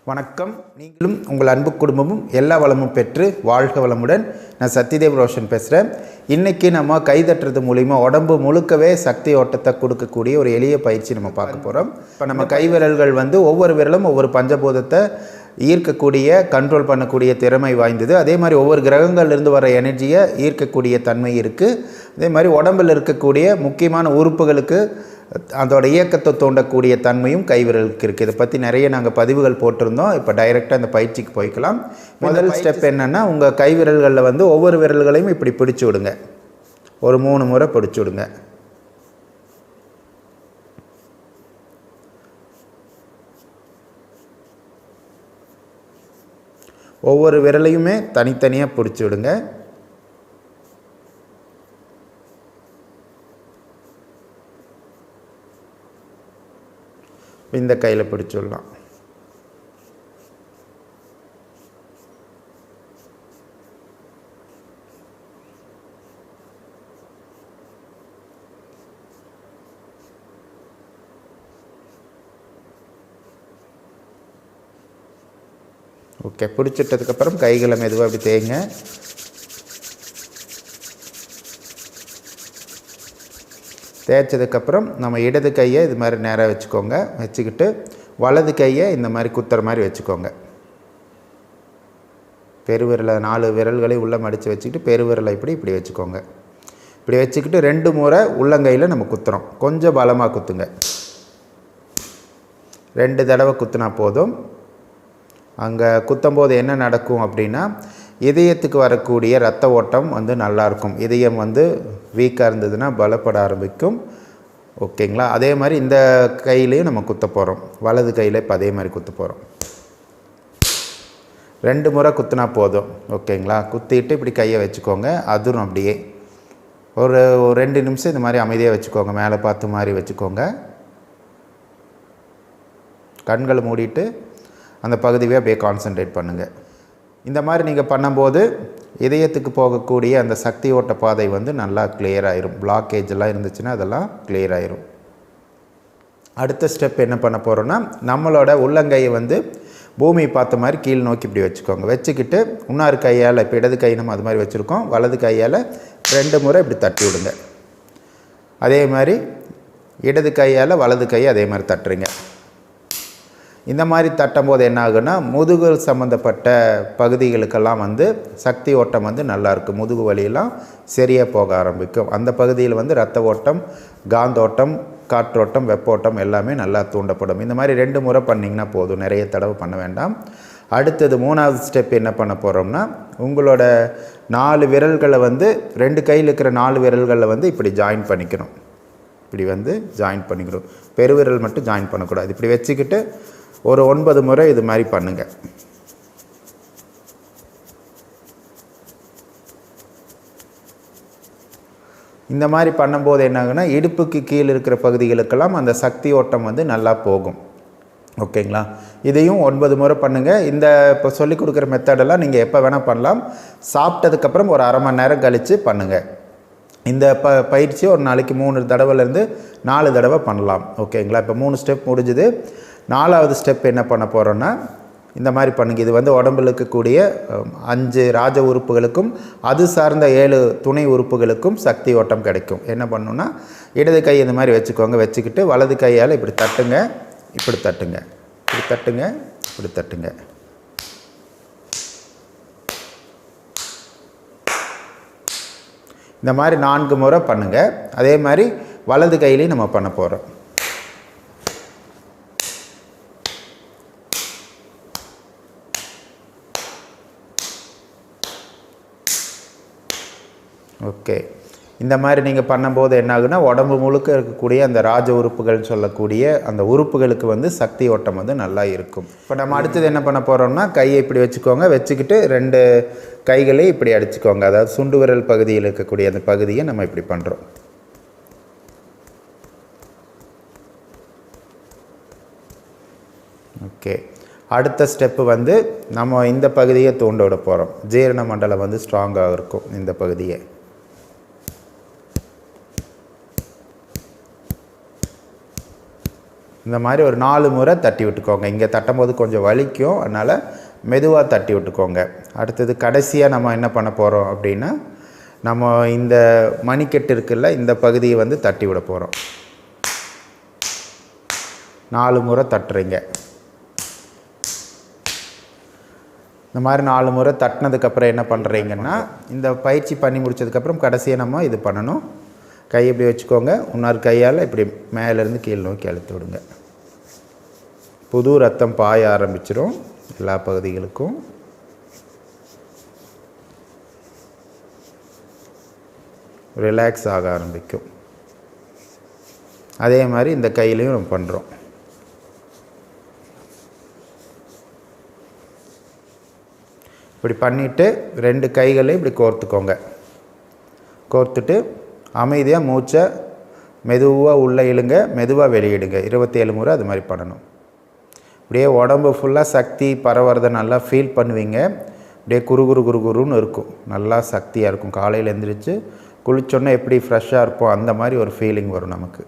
வணக்கம். நீங்களும் உங்கள் அன்பு குடும்பமும் எல்லா வளமும் பெற்று வாழ்க வளமுடன். நான் சத்யதேவ் ரோஷன் பேசுகிறேன். இன்றைக்கி நம்ம கைதட்டுறது மூலிமா உடம்பு முழுக்கவே சக்தி ஓட்டத்தை கொடுக்கக்கூடிய ஒரு எளிய பயிற்சி நம்ம பார்க்க போகிறோம். இப்போ நம்ம கைவிரல்கள் ஒவ்வொரு விரலும் ஒவ்வொரு பஞ்சபூதத்தை ஈர்க்கக்கூடிய கண்ட்ரோல் பண்ணக்கூடிய திறமை வாய்ந்தது. அதே மாதிரி ஒவ்வொரு கிரகங்கள்லேருந்து வர எனர்ஜியை ஈர்க்கக்கூடிய தன்மை இருக்குது. அதே மாதிரி உடம்பில் இருக்கக்கூடிய முக்கியமான உறுப்புகளுக்கு அதோட இயக்கத்தை தூண்டக்கூடிய தன்மையும் கைவிரலுக்கு இருக்குது. இதை பற்றி நிறைய நாங்கள் பதிவுகள் போட்டிருந்தோம். இப்போ டைரெக்டாக அந்த பயிற்சிக்கு போய்க்கலாம். முதல் ஸ்டெப் என்னென்னா, உங்கள் கைவிரல்களில் ஒவ்வொரு விரல்களையும் இப்படி பிடிச்சி விடுங்க. ஒரு 3 முறை பிடிச்சி விடுங்க. ஒவ்வொரு விரலையுமே தனித்தனியாக பிடிச்சி விடுங்க. இந்த கையில் பிடிச்சிடலாம். ஓகே, பிடிச்சிட்டதுக்கப்புறம் கைகளை மெதுவாக அப்படி தேய்ங்க. தேய்ச்சதுக்கப்புறம் நம்ம இடது கையை இது மாதிரி நேராக வச்சுக்கோங்க. வச்சுக்கிட்டு வலது கையை இந்த மாதிரி குத்துற மாதிரி வச்சுக்கோங்க. பெருவிரலை 4 விரல்களை உள்ளே மடித்து வச்சுக்கிட்டு பெருவிரலை இப்படி வச்சுக்கோங்க. இப்படி வச்சுக்கிட்டு 2 முறை உள்ளங்கையில் நம்ம குத்துறோம். கொஞ்சம் பலமாக குத்துங்க. 2 தடவை குத்துனா போதும். அங்கே குத்தும்போது என்ன நடக்கும் அப்படின்னா, இதயத்துக்கு வரக்கூடிய இரத்த ஓட்டம் நல்லாயிருக்கும். இதயம் வீக்காக இருந்ததுன்னா பலப்பட ஆரம்பிக்கும். ஓகேங்களா? அதே மாதிரி இந்த கையிலையும் நம்ம குத்த போகிறோம். வலது கையில் இப்போ அதே மாதிரி குத்த போகிறோம். 2 முறை குத்துனா போதும். ஓகேங்களா? குத்திட்டு இப்படி கையை வச்சுக்கோங்க. அதுவும் அப்படியே ஒரு 2 நிமிஷம் இந்த மாதிரி அமைதியாக வச்சுக்கோங்க. மேலே பார்த்து மாதிரி வச்சுக்கோங்க. கண்களை மூடிட்டு அந்த பகுதியை அப்படியே கான்சன்ட்ரேட் பண்ணுங்கள். இந்த மாதிரி நீங்கள் பண்ணும்போது இதயத்துக்கு போகக்கூடிய அந்த சக்தி ஓட்ட பாதை நல்லா கிளியர் ஆயிரும். பிளாக்கேஜெல்லாம் இருந்துச்சுன்னா அதெல்லாம் கிளியர் ஆயிரும். அடுத்த ஸ்டெப் என்ன பண்ண போகிறோன்னா, நம்மளோட உள்ளங்கையை பூமியை பார்த்த மாதிரி கீழ் நோக்கி இப்படி வச்சுக்கோங்க. வச்சுக்கிட்டு இன்னொரு கையால், இப்போ இடது கை நம்ம அது மாதிரி வச்சுருக்கோம், வலது கையால் 2 முறை இப்படி தட்டி விடுங்க. அதே மாதிரி இடது கையால் வலது கையை அதே மாதிரி தட்டுறீங்க. இந்த மாதிரி தட்டும்போது என்ன ஆகுன்னா, முதுகு சம்மந்தப்பட்ட பகுதிகளுக்கெல்லாம் சக்தி ஓட்டம் நல்லாயிருக்கும். முதுகு வலியெல்லாம் சரியாக போக ஆரம்பிக்கும். அந்த பகுதியில் இரத்த ஓட்டம், காந்தோட்டம், காற்றோட்டம், வெப்போட்டம் எல்லாமே நல்லா தூண்டப்படும். இந்த மாதிரி 2 முறை பண்ணிங்கன்னா போதும். நிறைய தடவை பண்ண வேண்டாம். அடுத்தது 3வது ஸ்டெப் என்ன பண்ண போகிறோம்னா, உங்களோட 4 விரல்களை 2 கையில் இருக்கிற 4 விரல்களில் இப்படி ஜாயின் பண்ணிக்கணும். இப்படி ஜாயின் பண்ணிக்கணும். பெருவிரல் மட்டும் ஜாயின் பண்ணக்கூடாது. இப்படி வச்சுக்கிட்டு ஒரு 9 முறை இது மாதிரி பண்ணுங்கள். இந்த மாதிரி பண்ணும்போது என்ன ஆகுனா, இடுப்புக்கு கீழே இருக்கிற பகுதிகளுக்கெல்லாம் அந்த சக்தி ஓட்டம் நல்லா போகும். ஓகேங்களா? இதையும் 9 முறை பண்ணுங்கள். இந்த இப்போ சொல்லிக் கொடுக்குற மெத்தடெல்லாம் நீங்கள் எப்போ வேணால் பண்ணலாம். சாப்பிட்டதுக்கப்புறம் ஒரு அரை மணி நேரம் கழித்து பண்ணுங்கள். இந்த பயிற்சி ஒரு நாளைக்கு 3 தடவைலேருந்து 4 தடவை பண்ணலாம். ஓகேங்களா? இப்போ 3 ஸ்டெப் முடிஞ்சுது. 4வது ஸ்டெப் என்ன பண்ண போகிறோன்னா, இந்த மாதிரி பண்ணுங்கள். இது உடம்பில் இருக்கக்கூடிய 5 ராஜ உறுப்புகளுக்கும் அது சார்ந்த 7 துணை உறுப்புகளுக்கும் சக்தி ஓட்டம் கிடைக்கும். என்ன பண்ணணுன்னா, இடது கை இந்த மாதிரி வச்சுக்கோங்க. வச்சுக்கிட்டு வலது கையால் இப்படி தட்டுங்க. இப்படி தட்டுங்க. இப்படி தட்டுங்க. இப்படி தட்டுங்க. இந்த மாதிரி 4 முறை பண்ணுங்கள். அதே மாதிரி வலது கையிலையும் நம்ம பண்ண போகிறோம். ஓகே, இந்த மாதிரி நீங்கள் பண்ணும்போது என்ன ஆகுனா, உடம்பு முழுக்க இருக்கக்கூடிய அந்த ராஜ உறுப்புகள்னு சொல்லக்கூடிய அந்த உறுப்புகளுக்கு சக்தி ஓட்டம் நல்லா இருக்கும். இப்போ நம்ம அடுத்தது என்ன பண்ண போகிறோம்னா, கையை இப்படி வச்சுக்கோங்க. வச்சுக்கிட்டு 2 கைகளையும் இப்படி அடிச்சுக்கோங்க. அதாவது சுண்டு விரல் பகுதியில் இருக்கக்கூடிய அந்த பகுதியை நம்ம இப்படி பண்ணுறோம். ஓகே, அடுத்த ஸ்டெப்பு நம்ம இந்த பகுதியை தூண்ட விட போகிறோம். ஜீரண மண்டலம் ஸ்ட்ராங்காக இருக்கும். இந்த பகுதியை இந்த மாதிரி ஒரு 4 முறை தட்டி விட்டுக்கோங்க. இங்கே தட்டும்போது கொஞ்சம் வலிக்கும், அதனால் மெதுவாக தட்டி விட்டுக்கோங்க. அடுத்தது கடைசியாக நம்ம என்ன பண்ண போகிறோம் அப்படின்னா, நம்ம இந்த மணிக்கட்டு இருக்குல்ல, இந்த பகுதியை வந்து தட்டி விட போகிறோம். 4 முறை தட்டுறீங்க. இந்த மாதிரி 4 முறை தட்டினதுக்கப்புறம் என்ன பண்ணுறீங்கன்னா, இந்த பயிற்சி பண்ணி முடித்ததுக்கப்புறம் கடைசியாக நம்ம இது பண்ணணும். கை இப்படி வச்சுக்கோங்க. இன்னொரு கையால் இப்படி மேலேருந்து கீழ் நோக்கி அழுத்தி விடுங்க. புது ரத்தம் பாய ஆரம்பிச்சிடும் எல்லா பகுதிகளுக்கும். ரிலாக்ஸ் ஆக ஆரம்பிக்கும். அதே மாதிரி இந்த கையிலையும் நம்ம பண்ணுறோம். இப்படி பண்ணிவிட்டு 2 கைகளையும் இப்படி கோர்த்துக்கோங்க. கோர்த்துட்டு அமைதியாக மூச்சை மெதுவாக உள்ளே இழுங்க, மெதுவாக வெளியிடுங்க. 27 முறை அது மாதிரி பண்ணணும். அப்படியே உடம்பு ஃபுல்லாக சக்தி பரவுறதை நல்லா ஃபீல் பண்ணுவீங்க. அப்படியே குறுகுறுன்னு இருக்கும். நல்லா சக்தியாக இருக்கும். காலையில் எழுந்திரிச்சு குளிச்சோன்னே எப்படி ஃப்ரெஷ்ஷாக இருப்போம் அந்த மாதிரி ஒரு ஃபீலிங் வரும் நமக்கு.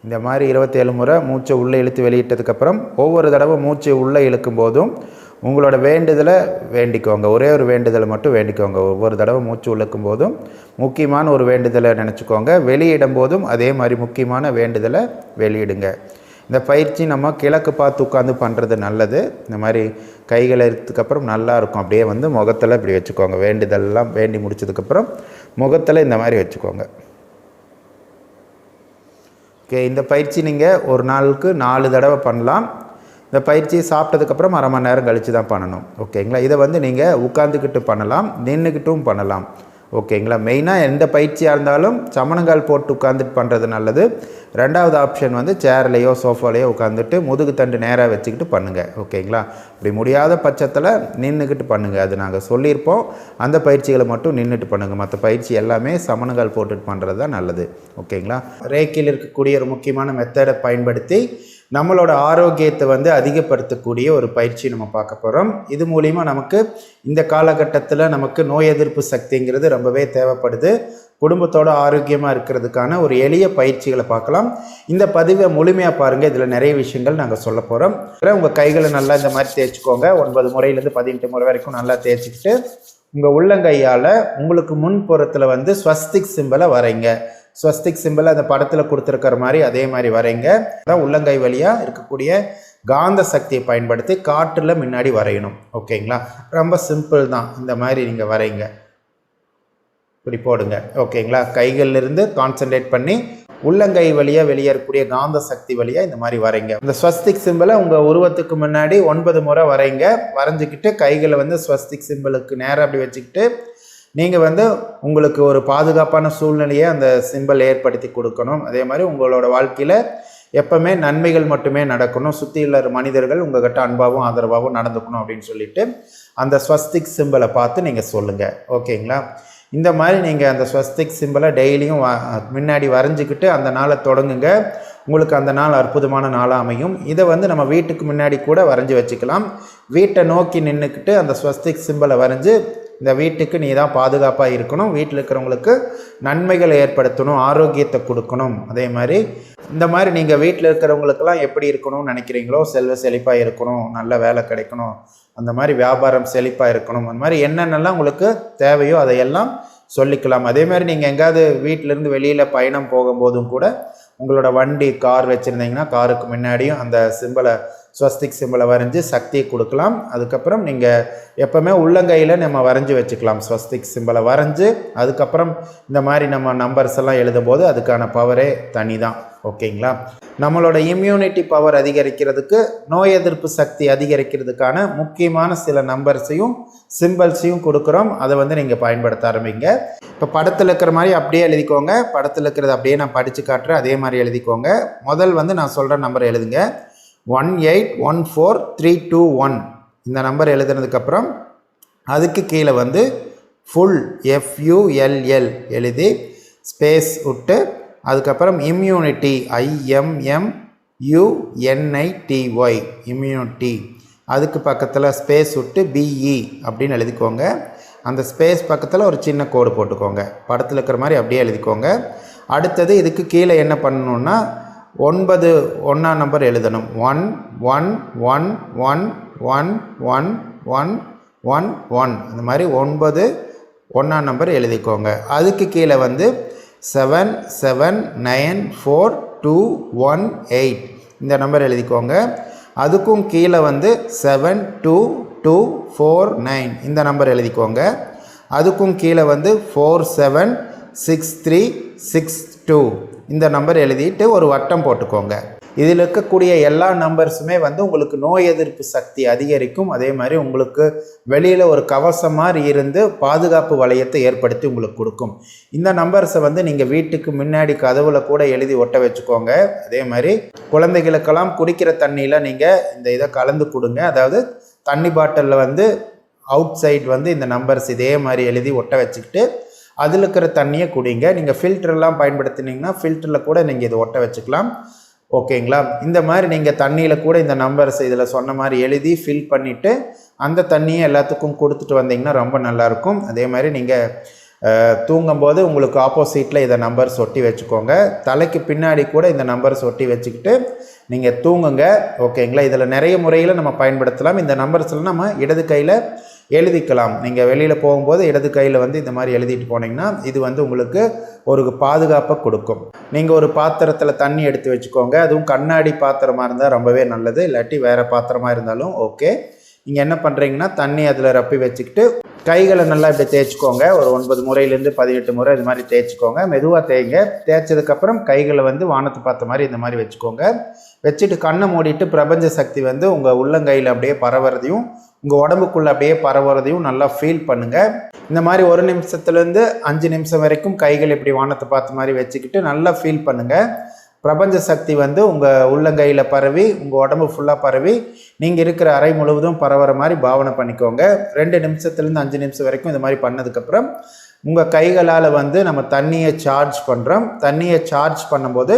இந்த மாதிரி 27 முறை மூச்சை உள்ளே இழுத்து வெளியிட்டதுக்கப்புறம் ஒவ்வொரு தடவை மூச்சை உள்ளே இழுக்கும் போதும் உங்களோட வேண்டுதலை வேண்டிக்கோங்க. ஒரே ஒரு வேண்டுதலை மட்டும் வேண்டிக்கோங்க. ஒவ்வொரு தடவை மூச்சு இழுக்கும் போதும் முக்கியமான ஒரு வேண்டுதலை நினச்சிக்கோங்க. வெளியிடும் போதும் அதே மாதிரி முக்கியமான வேண்டுதலை வெளியிடுங்க. இந்த பயிற்சி நம்ம கிழக்கு பார்த்து உட்காந்து பண்ணுறது நல்லது. இந்த மாதிரி கைகளை எடுத்ததுக்கப்புறம் நல்லாயிருக்கும். அப்படியே வந்து முகத்தில் இப்படி வச்சுக்கோங்க. வேண்டுதல்லாம் வேண்டி முடிச்சதுக்கப்புறம் முகத்தில் இந்த மாதிரி வச்சுக்கோங்க. ஓகே, இந்த பயிற்சி நீங்கள் ஒரு நாளுக்கு 4 தடவை பண்ணலாம். இந்த பயிற்சியை சாப்பிட்டதுக்கப்புறம் அரை மணி நேரம் கழித்து தான் பண்ணணும். ஓகேங்களா. இதை வந்து நீங்கள் உட்காந்துக்கிட்டு பண்ணலாம், நின்றுக்கிட்டும் பண்ணலாம். ஓகேங்களா. மெயினாக எந்த பயிற்சியாக இருந்தாலும் சமணங்கால் போட்டு உட்காந்துட்டு பண்ணுறது நல்லது. 2வது ஆப்ஷன் வந்து சேர்லையோ சோஃபாலையோ உட்காந்துட்டு முதுகு தண்டு நேராக வச்சுக்கிட்டு பண்ணுங்கள். ஓகேங்களா. இப்படி முடியாத பட்சத்தில் நின்றுக்கிட்டு பண்ணுங்கள். அது நாங்கள் சொல்லியிருப்போம். அந்த பயிற்சிகளை மட்டும் நின்றுட்டு பண்ணுங்கள். மற்ற பயிற்சி எல்லாமே சமணங்கால் போட்டுட்டு பண்ணுறது தான் நல்லது. ஓகேங்களா. ரேக்கியில் இருக்கக்கூடிய ஒரு முக்கியமான மெத்தடை பயன்படுத்தி நம்மளோட ஆரோக்கியத்தை வந்து அதிகப்படுத்தக்கூடிய ஒரு பயிற்சி நம்ம பார்க்க போகிறோம். இது மூலிமா நமக்கு இந்த காலகட்டத்தில் நமக்கு நோய் எதிர்ப்பு சக்திங்கிறது ரொம்பவே தேவைப்படுது. குடும்பத்தோட ஆரோக்கியமாக இருக்கிறதுக்கான ஒரு எளிய பயிற்சிகளை பார்க்கலாம். இந்த பதிவை முழுமையாக பாருங்கள். இதில் நிறைய விஷயங்கள் நாங்கள் சொல்ல போகிறோம். உங்கள் கைகளை நல்லா இந்த மாதிரி தேய்ச்சிக்கோங்க. 9 முறையிலேருந்து 18 முறை வரைக்கும் நல்லா தேய்ச்சிக்கிட்டு உங்கள் உள்ளங்கையால் உங்களுக்கு முன்புறத்தில் வந்து ஸ்வஸ்திக் சிம்பலை வரைங்க. ஸ்வஸ்திக் சிம்பிள் அந்த படத்தில் கொடுத்துருக்கிற மாதிரி அதே மாதிரி வரைங்க. அதான் உள்ளங்கை வழியாக இருக்கக்கூடிய காந்த சக்தியை பயன்படுத்தி காற்றில் முன்னாடி வரையணும். ஓகேங்களா. ரொம்ப சிம்பிள் தான். இந்த மாதிரி நீங்கள் வரைங்க. இப்படி போடுங்க. ஓகேங்களா. கைகளிலிருந்து கான்சன்ட்ரேட் பண்ணி உள்ளங்கை வழியாக வெளியேறக்கூடிய காந்த சக்தி வழியாக இந்த மாதிரி வரைங்க. இந்த ஸ்வஸ்திக் சிம்பிளை உங்கள் உருவத்துக்கு முன்னாடி 9 முறை வரைங்க. வரைஞ்சிக்கிட்டு கைகளை வந்து ஸ்வஸ்திக் சிம்பிளுக்கு நேராக அப்படி வச்சுக்கிட்டு நீங்கள் வந்து உங்களுக்கு ஒரு பாதுகாப்பான சூழ்நிலையை அந்த சிம்பல் ஏற்படுத்தி கொடுக்கணும். அதே மாதிரி உங்களோட வாழ்க்கையில் எப்பவுமே நன்மைகள் மட்டுமே நடக்கணும். சுற்றி உள்ள மனிதர்கள் உங்கள்கிட்ட அன்பாகவும் ஆதரவாகவும் நடந்துக்கணும் அப்படின்னு சொல்லிட்டு அந்த ஸ்வஸ்திக் சிம்பலை பார்த்து நீங்கள் சொல்லுங்கள். ஓகேங்களா. இந்த மாதிரி நீங்கள் அந்த ஸ்வஸ்திக் சிம்பலை டெய்லியும் முன்னாடி வரைஞ்சிக்கிட்டு அந்த நாளை தொடங்குங்க. உங்களுக்கு அந்த நாள் அற்புதமான நாளாக அமையும். இதை வந்து நம்ம வீட்டுக்கு முன்னாடி கூட வரைஞ்சி வச்சுக்கலாம். வீட்டை நோக்கி நின்றுக்கிட்டு அந்த ஸ்வஸ்திக் சிம்பலை வரைஞ்சி இந்த வீட்டுக்கு நீ தான் பாதுகாப்பாக இருக்கணும், வீட்டில் இருக்கிறவங்களுக்கு நன்மைகளை ஏற்படுத்தணும், ஆரோக்கியத்தை கொடுக்கணும். அதே மாதிரி இந்த மாதிரி நீங்கள் வீட்டில் இருக்கிறவங்களுக்கெல்லாம் எப்படி இருக்கணும்னு நினைக்கிறீங்களோ, செல்வ செழிப்பாக இருக்கணும், நல்ல வேலை கிடைக்கணும், அந்த மாதிரி வியாபாரம் செழிப்பாக இருக்கணும், அந்த மாதிரி என்னென்னலாம் உங்களுக்கு தேவையோ அதையெல்லாம் சொல்லிக்கலாம். அதே மாதிரி நீங்கள் எங்கேயாவது வீட்டிலேருந்து வெளியில் பயணம் போகும்போதும் கூட உங்களோட வண்டி கார் வச்சுருந்தீங்கன்னா காருக்கு முன்னாடியும் அந்த சிம்பலை ஸ்வஸ்திக் சிம்பலை வரைஞ்சி சக்தியை கொடுக்கலாம். அதுக்கப்புறம் நீங்கள் எப்போவுமே உள்ளங்கையில் நம்ம வரைஞ்சி வச்சுக்கலாம். ஸ்வஸ்திக் சிம்பலை வரைஞ்சி அதுக்கப்புறம் இந்த மாதிரி நம்ம நம்பர்ஸ் எல்லாம் எழுதும்போது அதுக்கான பவரே தனி தான். ஓகேங்களா. நம்மளோட இம்யூனிட்டி பவர் அதிகரிக்கிறதுக்கு, நோய் எதிர்ப்பு சக்தி அதிகரிக்கிறதுக்கான முக்கியமான சில நம்பர்ஸையும் சிம்பிள்ஸையும் கொடுக்குறோம். அதை வந்து நீங்கள் பயன்படுத்த ஆரம்பிங்க. இப்போ படத்தில் இருக்கிற மாதிரி அப்படியே எழுதிக்கோங்க. படத்தில் இருக்கிறது அப்படியே நான் படித்து காட்டுறேன், அதே மாதிரி எழுதிக்கோங்க. முதல் வந்து நான் சொல்கிற நம்பர் எழுதுங்க. 1814321 இந்த நம்பர் எழுதுனதுக்கப்புறம் அதுக்கு கீழே வந்து ஃபுல் FULL எழுதி ஸ்பேஸ் விட்டு அதுக்கப்புறம் இம்யூனிட்டி IMMUNITY இம்யூனிட்டி அதுக்கு பக்கத்தில் ஸ்பேஸ் விட்டு BE அப்படின்னு எழுதிக்கோங்க. அந்த ஸ்பேஸ் பக்கத்தில் ஒரு சின்ன கோடு போட்டுக்கோங்க. படத்தில் இருக்கிற மாதிரி அப்படியே எழுதிக்கோங்க. அடுத்தது இதுக்கு கீழே என்ன பண்ணணுன்னா 9 ஒன்றாம் நம்பர் எழுதணும். 1 1 1 1 1 1 1 1 1 இந்த மாதிரி 9 ஒன்றாம் நம்பர் எழுதிக்கோங்க. அதுக்கு கீழே வந்து 7 7 9 4 2 1 8 இந்த நம்பர் எழுதிக்கோங்க. அதுக்கும் கீழே வந்து 7 2 2 4 9 இந்த நம்பர் எழுதிக்கோங்க. அதுக்கும் கீழே வந்து 4 7 6 3 6 2 இந்த நம்பர் எழுதிட்டு ஒரு வட்டம் போட்டுக்கோங்க. இதில் இருக்கக்கூடிய எல்லா நம்பர்ஸுமே வந்து உங்களுக்கு நோய் எதிர்ப்பு சக்தி அதிகரிக்கும். அதே மாதிரி உங்களுக்கு வெளியில் ஒரு கவசம் மாதிரி இருந்து பாதுகாப்பு வளையத்தை ஏற்படுத்தி உங்களுக்கு கொடுக்கும். இந்த நம்பர்ஸை வந்து நீங்கள் வீட்டுக்கு முன்னாடி கதவுல கூட எழுதி ஒட்ட வச்சுக்கோங்க. அதே மாதிரி குழந்தைகளுக்கெல்லாம் குடிக்கிற தண்ணியில் நீங்கள் இந்த இதை கலந்து கொடுங்க. அதாவது தண்ணி பாட்டிலில் வந்து அவுட் சைட் வந்து இந்த நம்பர்ஸ் இதே மாதிரி எழுதி ஒட்ட வச்சுக்கிட்டு அதில் இருக்கிற தண்ணியை குடிங்க. நீங்கள் ஃபில்டர்லாம் பயன்படுத்தினீங்கன்னா ஃபில்டரில் கூட நீங்கள் இதை ஒட்ட வச்சுக்கலாம். ஓகேங்களா? இந்த மாதிரி நீங்கள் தண்ணியில் கூட இந்த நம்பர்ஸ் இதில் சொன்ன மாதிரி எழுதி ஃபில் பண்ணிவிட்டு அந்த தண்ணியை எல்லாத்துக்கும் கொடுத்துட்டு வந்தீங்கன்னா ரொம்ப நல்லாயிருக்கும். அதே மாதிரி நீங்கள் தூங்கும்போது உங்களுக்கு ஆப்போசிட்டில் இதை நம்பர்ஸ் ஒட்டி வச்சுக்கோங்க. தலைக்கு பின்னாடி கூட இந்த நம்பர்ஸ் ஒட்டி வச்சுக்கிட்டு நீங்கள் தூங்குங்க. ஓகேங்களா? இதில் நிறைய முறையில் நம்ம பயன்படுத்தலாம். இந்த நம்பர்ஸில் நம்ம இடது கையில் எழுதிக்கலாம். நீங்கள் வெளியில் போகும்போது இடது கையில் வந்து இந்த மாதிரி எழுதிட்டு போனீங்கன்னா இது வந்து உங்களுக்கு ஒரு பாதுகாப்பை கொடுக்கும். நீங்கள் ஒரு பாத்திரத்தில் தண்ணி எடுத்து வச்சுக்கோங்க. அதுவும் கண்ணாடி பாத்திரமாக இருந்தால் ரொம்பவே நல்லது. இல்லாட்டி வேறு பாத்திரமாக இருந்தாலும் ஓகே. நீங்கள் என்ன பண்ணுறீங்கன்னா தண்ணி அதில் ரப்பி வச்சுக்கிட்டு கைகளை நல்லா இப்படி தேய்ச்சிக்கோங்க. ஒரு 9 முறையிலேருந்து 18 முறை இது மாதிரி தேய்ச்சிக்கோங்க. மெதுவாக தேய்ங்க. தேய்ச்சதுக்கப்புறம் கைகளை வந்து வானத்தை பார்த்த மாதிரி இந்த மாதிரி வச்சுக்கோங்க. வச்சுட்டு கண்ணை மூடிட்டு பிரபஞ்ச சக்தி வந்து உங்கள் உள்ளங்கையில் அப்படியே பரவுறதையும் உங்கள் உடம்புக்குள்ளே அப்படியே பரவுறதையும் நல்லா ஃபீல் பண்ணுங்கள். இந்த மாதிரி 1 நிமிஷத்துலேருந்து 5 நிமிஷம் வரைக்கும் கைகள் இப்படி வானத்தை பார்த்த மாதிரி வச்சுக்கிட்டு நல்லா ஃபீல் பண்ணுங்கள். பிரபஞ்ச சக்தி வந்து உங்கள் உள்ளங்கையில் பரவி உங்கள் உடம்பு ஃபுல்லாக பரவி நீங்கள் இருக்கிற அறை முழுவதும் பரவுற மாதிரி பாவனை பண்ணிக்கோங்க. 2 நிமிஷத்துலேருந்து 5 நிமிஷம் வரைக்கும் இது மாதிரி பண்ணதுக்கப்புறம் உங்கள் கைகளால் வந்து நம்ம தண்ணியை சார்ஜ் பண்ணுறோம். தண்ணியை சார்ஜ் பண்ணும்போது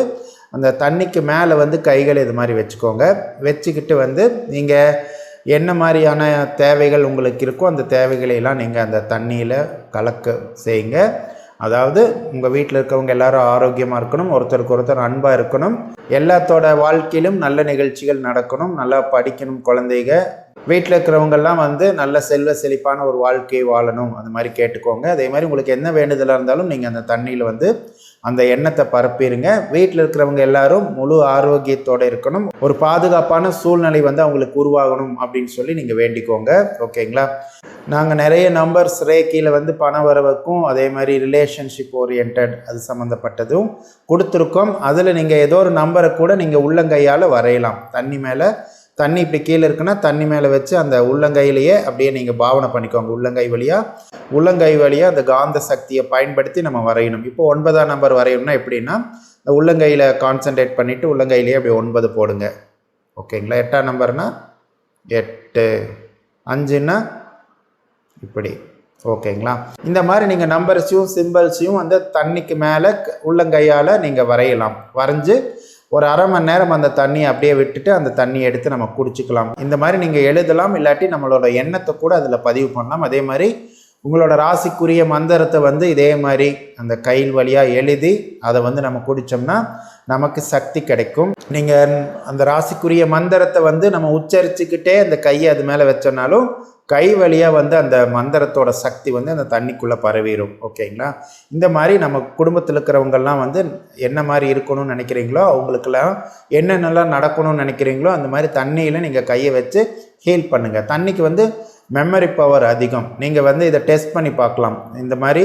அந்த தண்ணிக்கு மேலே வந்து கைகளை இது மாதிரி வச்சுக்கோங்க. வச்சுக்கிட்டு வந்து நீங்கள் என்ன மாதிரியான தேவைகள் உங்களுக்கு இருக்கோ அந்த தேவைகளையெல்லாம் நீங்கள் அந்த தண்ணியில் கலக்க செய்யுங்க. அதாவது உங்கள் வீட்டில் இருக்கவங்க எல்லாரும் ஆரோக்கியமாக இருக்கணும், ஒருத்தருக்கு ஒருத்தர் அன்பாக இருக்கணும், எல்லாத்தோட வாழ்க்கையிலும் நல்ல நிகழ்ச்சிகள் நடக்கணும், நல்லா படிக்கணும் குழந்தைங்க, வீட்டில் இருக்கிறவங்கெல்லாம் வந்து நல்ல செல்வ செழிப்பான ஒரு வாழ்க்கையை வாழணும், அந்த மாதிரி கேட்டுக்கோங்க. அதே மாதிரி உங்களுக்கு என்ன வேண்டுதலாக இருந்தாலும் நீங்கள் அந்த தண்ணியில் வந்து அந்த எண்ணத்தை பரப்பிடுங்க. வீட்டில் இருக்கிறவங்க எல்லாரும் முழு ஆரோக்கியத்தோடு இருக்கணும், ஒரு பாதுகாப்பான சூழ்நிலை வந்து அவங்களுக்கு உருவாகணும் அப்படின்னு சொல்லி நீங்கள் வேண்டிக்கோங்க. ஓகேங்களா? நாங்கள் நிறைய நம்பர்ஸ் ரேக்கியில் வந்து பண வரவுக்கும் அதே மாதிரி ரிலேஷன்ஷிப் ஓரியன்ட் அது சம்மந்தப்பட்டதும் கொடுத்துருக்கோம். அதில் நீங்கள் ஏதோ ஒரு நம்பரை கூட நீங்கள் உள்ளங்கையால் வரையலாம். தண்ணி மேலே தண்ணி இப்படி கீழே இருக்குன்னா தண்ணி மேலே வச்சு அந்த உள்ளங்கையிலேயே அப்படியே நீங்கள் பாவனை பண்ணிக்கோங்க. உள்ளங்கை வழியாக அந்த காந்த சக்தியை பயன்படுத்தி நம்ம வரையணும். இப்போ 9ஆம் நம்பர் வரையணும்னா எப்படின்னா இந்த உள்ளங்கையில் கான்சன்ட்ரேட் பண்ணிவிட்டு உள்ளங்கையிலேயே அப்படி 9 போடுங்க. ஓகேங்களா? 8ஆம் நம்பர்னால் 8, 5ன்னா இப்படி. ஓகேங்களா? இந்த மாதிரி நீங்கள் நம்பர்ஸையும் சிம்பிள்ஸையும் அந்த தண்ணிக்கு மேலே உள்ளங்கையால் நீங்கள் வரையலாம். வரைஞ்சி ஒரு அரை மணி நேரம் அந்த தண்ணியை அப்படியே விட்டுட்டு அந்த தண்ணியை எடுத்து நம்ம குடிச்சிக்கலாம். இந்த மாதிரி நீங்கள் எழுதலாம், இல்லாட்டி நம்மளோட எண்ணத்தை கூட அதில் பதிவு பண்ணலாம். அதே மாதிரி உங்களோட ராசிக்குரிய மந்திரத்தை வந்து இதே மாதிரி அந்த கையில் வழியாக எழுதி அதை வந்து நம்ம குடித்தோம்னா நமக்கு சக்தி கிடைக்கும். நீங்கள் அந்த ராசிக்குரிய மந்திரத்தை வந்து நம்ம உச்சரிச்சுக்கிட்டே அந்த கையை அது மேலே வச்சோன்னாலும் கை வழியாக வந்து அந்த மந்திரத்தோட சக்தி வந்து அந்த தண்ணிக்குள்ளே பரவிடும். ஓகேங்களா? இந்த மாதிரி நம்ம குடும்பத்தில் இருக்கிறவங்கெல்லாம் வந்து என்ன மாதிரி இருக்கணும்னு நினைக்கிறீங்களோ அவங்களுக்கெல்லாம் என்னென்னலாம் நடக்கணும்னு நினைக்கிறீங்களோ அந்த மாதிரி தண்ணியில் நீங்கள் கையை வச்சு ஹீல் பண்ணுங்கள். தண்ணிக்கு வந்து மெமரி பவர் அதிகம். நீங்கள் வந்து இதை டெஸ்ட் பண்ணி பார்க்கலாம். இந்த மாதிரி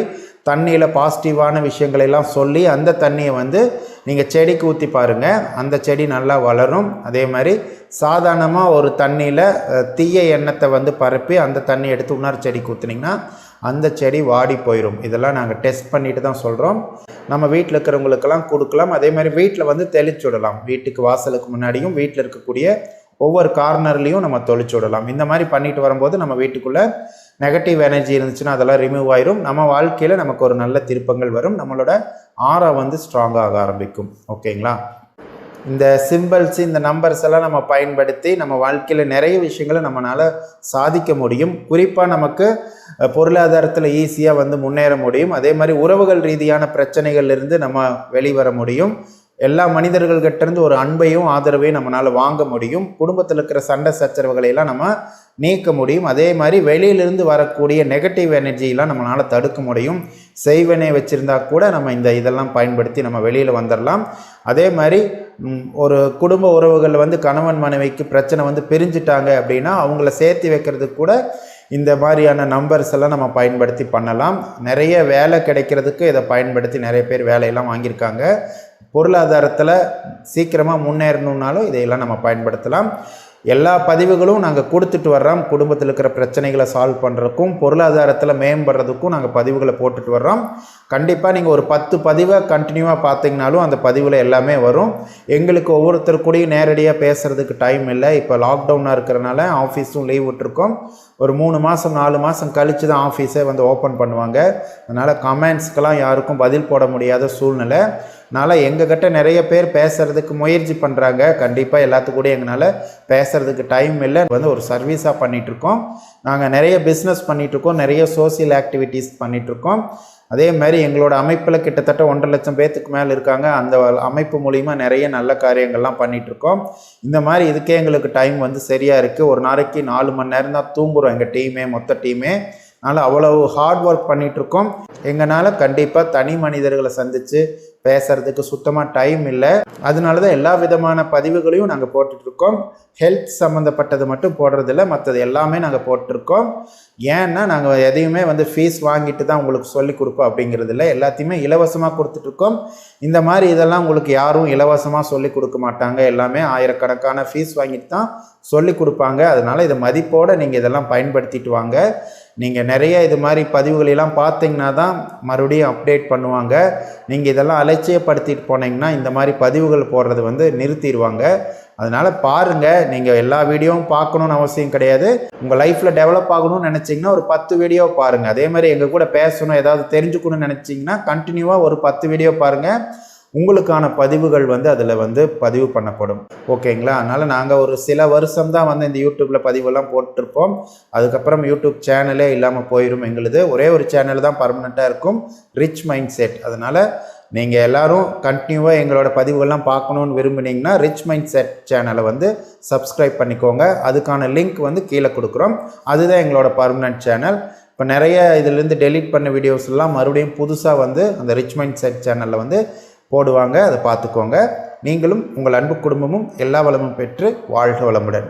தண்ணியில் பாசிட்டிவான விஷயங்களெல்லாம் சொல்லி அந்த தண்ணியை வந்து நீங்கள் செடிக்கு ஊற்றி பாருங்கள், அந்த செடி நல்லா வளரும். அதே மாதிரி சாதாரணமாக ஒரு தண்ணியில் தீய எண்ணத்தை வந்து பரப்பி அந்த தண்ணி எடுத்து இன்னொரு செடிக்கு ஊற்றுனீங்கன்னா அந்த செடி வாடி போயிடும். இதெல்லாம் நாங்கள் டெஸ்ட் பண்ணிட்டு தான் சொல்கிறோம். நம்ம வீட்டில் இருக்கிறவங்களுக்கெல்லாம் கொடுக்கலாம். அதே மாதிரி வீட்டில் வந்து தெளிச்சு விடலாம். வீட்டுக்கு வாசலுக்கு முன்னாடியும் வீட்டில் இருக்கக்கூடிய ஒவ்வொரு கார்னர்லேயும் நம்ம தொளிச்சு விடலாம். இந்த மாதிரி பண்ணிட்டு வரும்போது நம்ம வீட்டுக்குள்ளே நெகட்டிவ் எனர்ஜி இருந்துச்சுன்னா அதெல்லாம் ரிமூவ் ஆயிரும். நம்ம வாழ்க்கையில் நமக்கு ஒரு நல்ல திருப்பங்கள் வரும். நம்மளோட ஆரா வந்து ஸ்ட்ராங்காக ஆரம்பிக்கும். ஓகேங்களா? இந்த சிம்பிள்ஸ் இந்த நம்பர்ஸ் எல்லாம் நம்ம பயன்படுத்தி நம்ம வாழ்க்கையில் நிறைய விஷயங்களை நம்மளால் சாதிக்க முடியும். குறிப்பாக நமக்கு பொருளாதாரத்தில் ஈஸியாக வந்து முன்னேற முடியும். அதே மாதிரி உறவுகள் ரீதியான பிரச்சனைகள்லேருந்து நம்ம வெளிவர முடியும். எல்லா மனிதர்கள்கிட்டேருந்து ஒரு அன்பையும் ஆதரவையும் நம்மளால் வாங்க முடியும். குடும்பத்தில் இருக்கிற சண்டை சச்சரவுகளையெல்லாம் நம்ம நீக்க முடியும். அதே மாதிரி வெளியிலிருந்து வரக்கூடிய நெகட்டிவ் எனர்ஜியெலாம் நம்மளால் தடுக்க முடியும். செய்வனை வச்சுருந்தா கூட நம்ம இதெல்லாம் பயன்படுத்தி நம்ம வெளியில் வந்துடலாம். அதே மாதிரி ஒரு குடும்ப உறவுகள் வந்து கணவன் மனைவிக்கு பிரச்சனை வந்து பிரிஞ்சுட்டாங்க அப்படின்னா அவங்கள சேர்த்து வைக்கிறதுக்கு கூட இந்த மாதிரியான நம்பர்ஸ் எல்லாம் நம்ம பயன்படுத்தி பண்ணலாம். நிறைய வேலை கிடைக்கிறதுக்கு இதை பயன்படுத்தி நிறைய பேர் வேலையெல்லாம் வாங்கியிருக்காங்க. பொருளாதாரத்தில் சீக்கிரமாக முன்னேறணுன்னாலும் இதையெல்லாம் நம்ம பயன்படுத்தலாம். எல்லா பதிவுகளும் நாங்கள் கொடுத்துட்டு வர்றோம். குடும்பத்தில் இருக்கிற பிரச்சனைகளை சால்வ் பண்ணுறதுக்கும் பொருளாதாரத்தில் மேம்படுறதுக்கும் நாங்கள் பதிவுகளை போட்டுட்டு வர்றோம். கண்டிப்பாக நீங்கள் ஒரு 10 பதிவை கண்டினியூவாக பார்த்தீங்கனாலும் அந்த பதிவில் எல்லாமே வரும். எங்களுக்கு ஒவ்வொருத்தர் கூடயும் நேரடியாக பேசுகிறதுக்கு டைம் இல்லை. இப்போ லாக்டவுனாக இருக்கிறனால ஆஃபீஸும் லீவ் விட்டுருக்கோம். ஒரு 3 மாதம் 4 மாதம் கழித்து தான் ஆஃபீஸே வந்து ஓப்பன் பண்ணுவாங்க. அதனால் கமெண்ட்ஸ்க்கெல்லாம் யாருக்கும் பதில் போட முடியாத சூழ்நிலை. அதனால் எங்ககிட்ட நிறைய பேர் பேசுகிறதுக்கு முயற்சி பண்ணுறாங்க. கண்டிப்பாக எல்லாத்துக்கூட எங்களால் பேசுகிறதுக்கு டைம் இல்லை. வந்து ஒரு சர்வீஸாக பண்ணிகிட்ருக்கோம். நாங்கள் நிறைய பிஸ்னஸ் பண்ணிகிட்ருக்கோம், நிறைய சோசியல் ஆக்டிவிட்டீஸ் பண்ணிகிட்ருக்கோம். அதே மாதிரி எங்களோட அமைப்பில் கிட்டத்தட்ட 1.5 லட்சம் பேர்த்துக்கு மேலே இருக்காங்க. அந்த அமைப்பு மூலிமா நிறைய நல்ல காரியங்கள்லாம் பண்ணிகிட்ருக்கோம். இந்த மாதிரி இதுக்கே எங்களுக்கு டைம் வந்து சரியாக இருக்குது. ஒரு நாளைக்கு 4 மணி நேரம் தான் தூங்குகிறோம் எங்கள் டீமே, மொத்த டீமே. அதனால் அவ்வளவு ஹார்ட் ஒர்க் பண்ணிகிட்ருக்கோம். எங்களால் கண்டிப்பாக தனி மனிதர்களை சந்தித்து பேசுகிறதுக்கு சுத்தமாக டைம் இல்லை. அதனால தான் எல்லா விதமான பதிவுகளையும் நாங்கள் போட்டுட்ருக்கோம். ஹெல்த் சம்மந்தப்பட்டது மட்டும் போடுறதில்ல, மற்றது எல்லாமே நாங்கள் போட்டிருக்கோம். ஏன்னா நாங்கள் எதையுமே வந்து ஃபீஸ் வாங்கிட்டு தான் உங்களுக்கு சொல்லிக் கொடுப்போம் அப்படிங்கிறது இல்லை. எல்லாத்தையுமே இலவசமாக கொடுத்துட்ருக்கோம். இந்த மாதிரி இதெல்லாம் உங்களுக்கு யாரும் இலவசமாக சொல்லிக் கொடுக்க மாட்டாங்க. எல்லாமே ஆயிரக்கணக்கான ஃபீஸ் வாங்கிட்டு தான் சொல்லிக் கொடுப்பாங்க. அதனால் இதை மதிப்போடு நீங்கள் இதெல்லாம் பயன்படுத்திட்டு வாங்க. நீங்கள் நிறைய இது மாதிரி பதிவுகளெல்லாம் பார்த்தீங்கன்னா தான் மறுபடியும் அப்டேட் பண்ணுவாங்க. நீங்கள் இதெல்லாம் அலட்சியப்படுத்திட்டு போனீங்கன்னா இந்த மாதிரி பதிவுகள் போடுறது வந்து நிறுத்திடுவாங்க. அதனால் பாருங்கள், நீங்கள் எல்லா வீடியோவும் பார்க்கணுன்னு அவசியம் கிடையாது. உங்கள் லைஃப்பில் டெவலப் ஆகணும்னு நினச்சிங்கன்னா ஒரு 10 வீடியோ பாருங்கள். அதே மாதிரி எங்கள் கூட பேசணும், ஏதாவது தெரிஞ்சுக்கணும்னு நினச்சிங்கன்னா கண்டினியூவாக ஒரு 10 வீடியோ பாருங்கள். உங்களுக்கான பதிவுகள் வந்து அதில் வந்து பதிவு பண்ணப்படும். ஓகேங்களா? அதனால் நாங்கள் ஒரு சில வருஷம் தான் வந்து இந்த யூடியூப்பில் பதிவெல்லாம் போட்டிருப்போம். அதுக்கப்புறம் யூடியூப் சேனலே இல்லாமல் போயிடும் எங்களுது. ஒரே ஒரு சேனல் தான் பர்மனெண்ட்டாக இருக்கும், ரிச் மைண்ட் செட். அதனால் நீங்கள் எல்லோரும் கண்டினியூவாக எங்களோட பதிவுகள்லாம் பார்க்கணுன்னு விரும்புனீங்கன்னா ரிச் மைண்ட் செட் சேனலை வந்து சப்ஸ்கிரைப் பண்ணிக்கோங்க. அதுக்கான லிங்க் வந்து கீழே கொடுக்குறோம். அதுதான் எங்களோட பர்மனெண்ட் சேனல். இப்போ நிறைய இதிலேருந்து டெலீட் பண்ண வீடியோஸ்லாம் மறுபடியும் புதுசாக வந்து அந்த ரிச் மைண்ட் செட் சேனலில் வந்து போடுவாங்க. அதை பார்த்துக்கோங்க. நீங்களும் உங்கள் அன்பு குடும்பமும் எல்லா வளமும் பெற்று வாழ்க வளமுடன்.